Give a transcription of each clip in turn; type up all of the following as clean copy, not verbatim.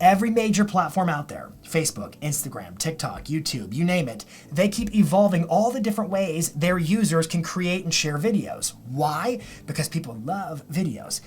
Every major platform out there, Facebook, Instagram, TikTok, YouTube, you name it, they keep evolving all the different ways their users can create and share videos. Why? Because people love videos.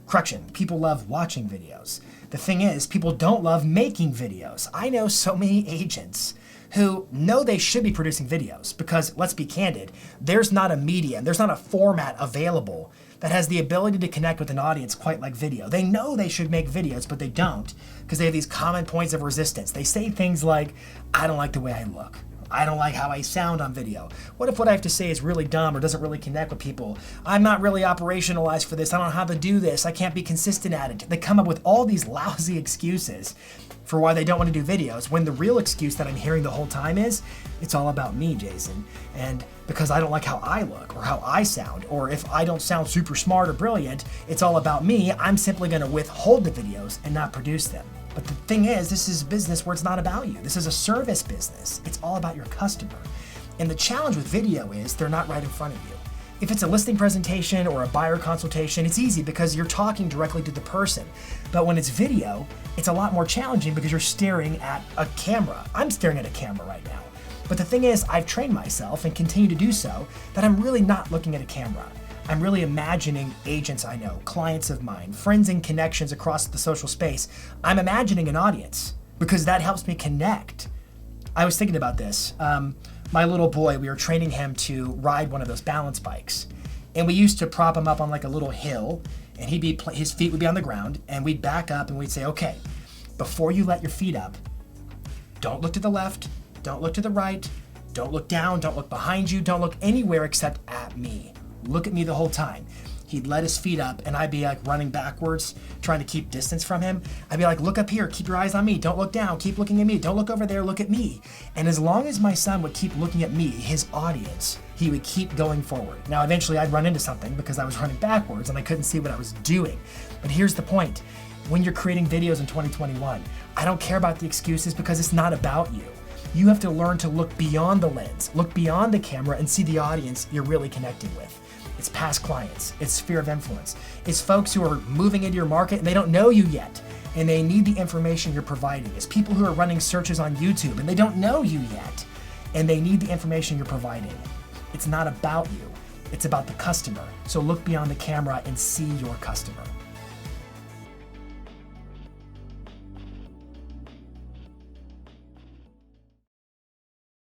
Correction, people love watching videos. The thing is, people don't love making videos. I know so many agents who know they should be producing videos because, let's be candid, there's not a medium, there's not a format available that has the ability to connect with an audience quite like video. They know they should make videos, but they don't because they have these common points of resistance. They say things like, I don't like the way I look. I don't like how I sound on video. What if what I have to say is really dumb or doesn't really connect with people? I'm not really operationalized for this. I don't know how to do this. I can't be consistent at it. They come up with all these lousy excuses for why they don't want to do videos, when the real excuse that I'm hearing the whole time is, it's all about me, Jason. And because I don't like how I look or how I sound, or if I don't sound super smart or brilliant, it's all about me. I'm simply going to withhold the videos and not produce them. But the thing is, this is a business where it's not about you. This is a service business. It's all about your customer. And the challenge with video is they're not right in front of you. If it's a listing presentation or a buyer consultation, it's easy because you're talking directly to the person. But when it's video, it's a lot more challenging because you're staring at a camera. I'm staring at a camera right now. But the thing is, I've trained myself and continue to do so that I'm really not looking at a camera. I'm really imagining agents I know, clients of mine, friends and connections across the social space. I'm imagining an audience because that helps me connect. I was thinking about this. My little boy, we were training him to ride one of those balance bikes. And we used to prop him up on like a little hill and his feet would be on the ground and we'd back up and we'd say, okay, before you let your feet up, don't look to the left, don't look to the right, don't look down, don't look behind you, don't look anywhere except at me. Look at me the whole time. He'd let his feet up and I'd be like running backwards, trying to keep distance from him. I'd be like, look up here, keep your eyes on me, don't look down, keep looking at me, don't look over there, look at me. And as long as my son would keep looking at me, his audience, he would keep going forward. Now, eventually I'd run into something because I was running backwards and I couldn't see what I was doing. But here's the point. When you're creating videos in 2021, I don't care about the excuses because it's not about you. You have to learn to look beyond the lens, look beyond the camera and see the audience you're really connecting with. It's past clients, it's sphere of influence. It's folks who are moving into your market and they don't know you yet and they need the information you're providing. It's people who are running searches on YouTube and they don't know you yet and they need the information you're providing. It's not about you, it's about the customer. So look beyond the camera and see your customer.